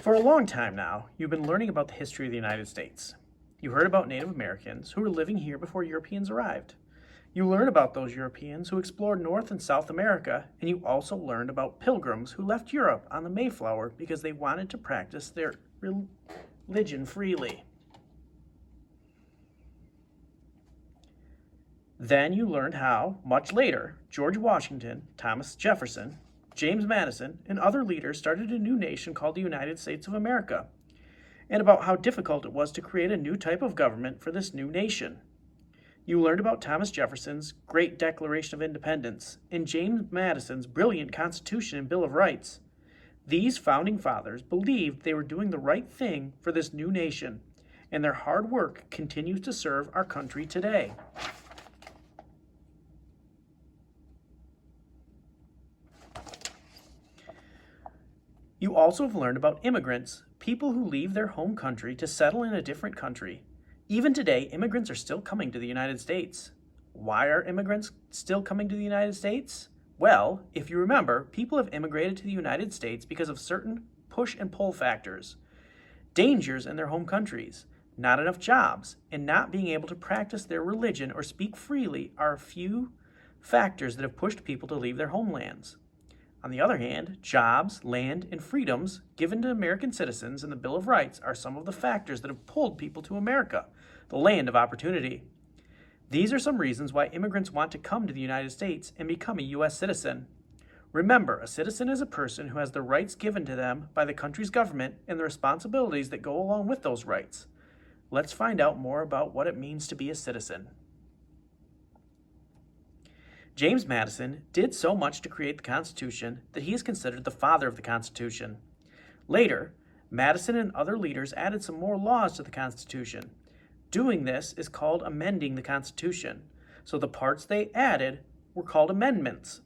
For a long time now, you've been learning about the history of the United States. You heard about Native Americans who were living here before Europeans arrived. You learned about those Europeans who explored North and South America, and you also learned about pilgrims who left Europe on the Mayflower because they wanted to practice their religion freely. Then you learned how, much later, George Washington, Thomas Jefferson, James Madison, and other leaders started a new nation called the United States of America, and about how difficult it was to create a new type of government for this new nation. You learned about Thomas Jefferson's great Declaration of Independence and James Madison's brilliant Constitution and Bill of Rights. These founding fathers believed they were doing the right thing for this new nation, and their hard work continues to serve our country today. You also have learned about immigrants, people who leave their home country to settle in a different country. Even today, immigrants are still coming to the United States. Why are immigrants still coming to the United States? Well, if you remember, people have immigrated to the United States because of certain push and pull factors. Dangers in their home countries, not enough jobs, and not being able to practice their religion or speak freely are a few factors that have pushed people to leave their homelands. On the other hand, jobs, land, and freedoms given to American citizens in the Bill of Rights are some of the factors that have pulled people to America, the land of opportunity. These are some reasons why immigrants want to come to the United States and become a U.S. citizen. Remember, a citizen is a person who has the rights given to them by the country's government and the responsibilities that go along with those rights. Let's find out more about what it means to be a citizen. James Madison did so much to create the Constitution that he is considered the father of the Constitution. Later, Madison and other leaders added some more laws to the Constitution. Doing this is called amending the Constitution, so the parts they added were called amendments.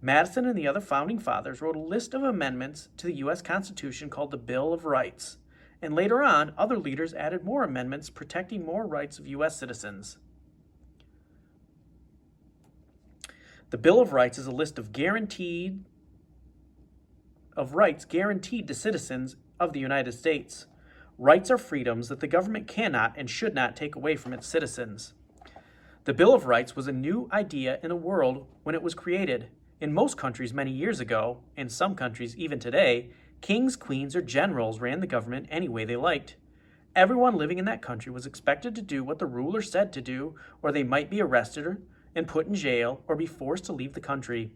Madison and the other founding fathers wrote a list of amendments to the U.S. Constitution called the Bill of Rights, and later on, other leaders added more amendments protecting more rights of U.S. citizens. The Bill of Rights is a list of rights guaranteed to citizens of the United States. Rights are freedoms that the government cannot and should not take away from its citizens. The Bill of Rights was a new idea in the world when it was created. In most countries many years ago, and some countries even today, kings, queens, or generals ran the government any way they liked. Everyone living in that country was expected to do what the ruler said to do, or they might be arrested and put in jail or be forced to leave the country.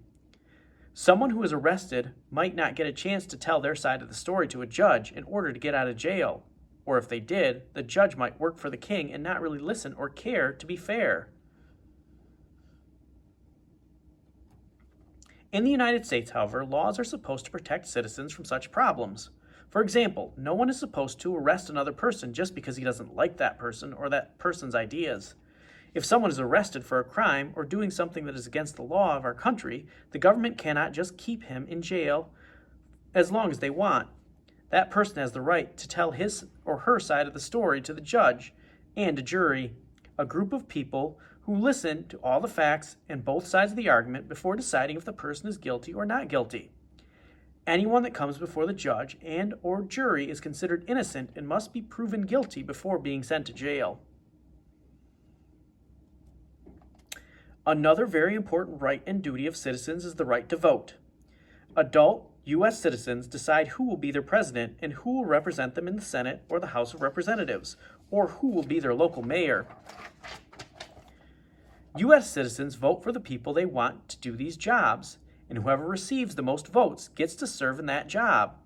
Someone who is arrested might not get a chance to tell their side of the story to a judge in order to get out of jail, or if they did, the judge might work for the king and not really listen or care to be fair. In the United States, however, laws are supposed to protect citizens from such problems. For example, no one is supposed to arrest another person just because he doesn't like that person or that person's ideas. If someone is arrested for a crime or doing something that is against the law of our country, the government cannot just keep him in jail as long as they want. That person has the right to tell his or her side of the story to the judge and a jury, a group of people who listen to all the facts and both sides of the argument before deciding if the person is guilty or not guilty. Anyone that comes before the judge and or jury is considered innocent and must be proven guilty before being sent to jail. Another very important right and duty of citizens is the right to vote. Adult U.S. citizens decide who will be their president and who will represent them in the Senate or the House of Representatives, or who will be their local mayor. U.S. citizens vote for the people they want to do these jobs, and whoever receives the most votes gets to serve in that job.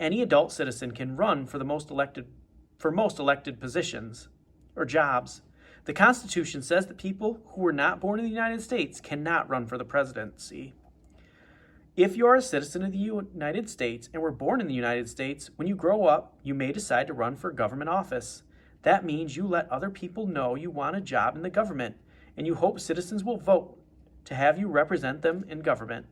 Any adult citizen can run for most elected positions or jobs. The Constitution says that people who were not born in the United States cannot run for the presidency. If you are a citizen of the United States and were born in the United States, when you grow up, you may decide to run for government office. That means you let other people know you want a job in the government, and you hope citizens will vote to have you represent them in government.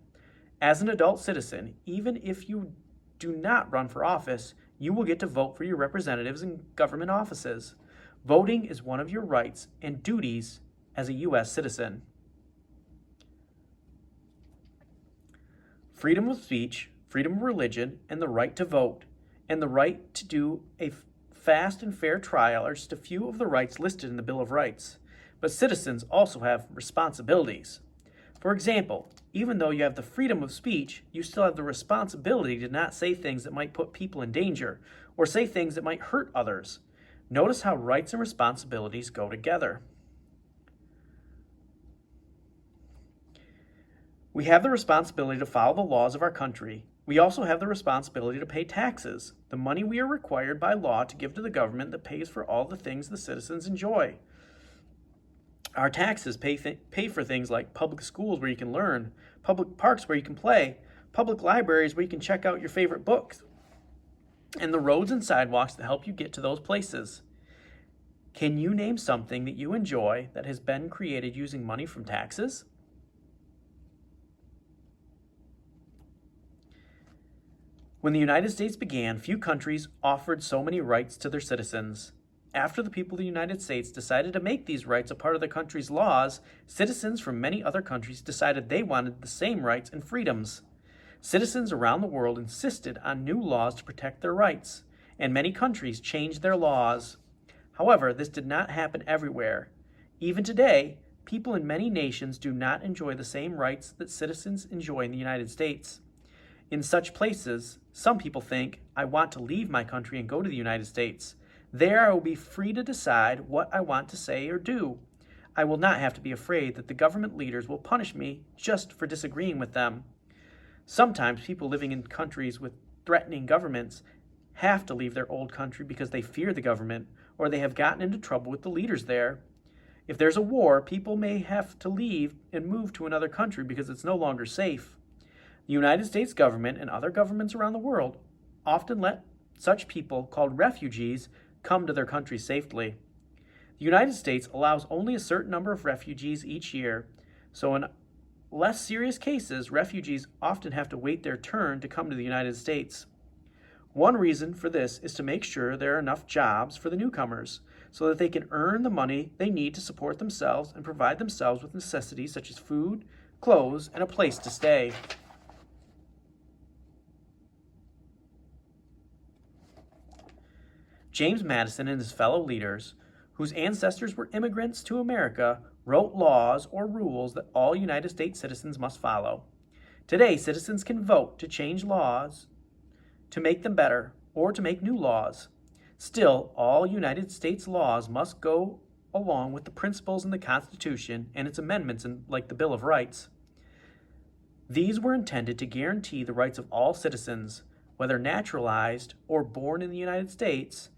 As an adult citizen, even if you do not run for office, you will get to vote for your representatives in government offices. Voting is one of your rights and duties as a U.S. citizen. Freedom of speech, freedom of religion, and the right to vote and the right to do a fast and fair trial are just a few of the rights listed in the Bill of Rights. But citizens also have responsibilities. For example, even though you have the freedom of speech, you still have the responsibility to not say things that might put people in danger or say things that might hurt others. Notice how rights and responsibilities go together. We have the responsibility to follow the laws of our country. We also have the responsibility to pay taxes, the money we are required by law to give to the government that pays for all the things the citizens enjoy. Our taxes pay for things like public schools where you can learn, public parks where you can play, public libraries where you can check out your favorite books, and the roads and sidewalks that help you get to those places. Can you name something that you enjoy that has been created using money from taxes? When the United States began, few countries offered so many rights to their citizens. After the people of the United States decided to make these rights a part of the country's laws, citizens from many other countries decided they wanted the same rights and freedoms. Citizens around the world insisted on new laws to protect their rights, and many countries changed their laws. However, this did not happen everywhere. Even today, people in many nations do not enjoy the same rights that citizens enjoy in the United States. In such places, some people think, I want to leave my country and go to the United States. There I will be free to decide what I want to say or do. I will not have to be afraid that the government leaders will punish me just for disagreeing with them. Sometimes people living in countries with threatening governments have to leave their old country because they fear the government or they have gotten into trouble with the leaders there. If there's a war, people may have to leave and move to another country because it's no longer safe. The United States government and other governments around the world often let such people, called refugees, come to their country safely. The United States allows only a certain number of refugees each year, so in less serious cases, refugees often have to wait their turn to come to the United States. One reason for this is to make sure there are enough jobs for the newcomers, so that they can earn the money they need to support themselves and provide themselves with necessities such as food, clothes, and a place to stay. James Madison and his fellow leaders, whose ancestors were immigrants to America, wrote laws or rules that all United States citizens must follow. Today, citizens can vote to change laws, to make them better, or to make new laws. Still, all United States laws must go along with the principles in the Constitution and its amendments like the Bill of Rights. These were intended to guarantee the rights of all citizens, whether naturalized or born in the United States,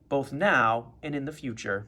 both now and in the future.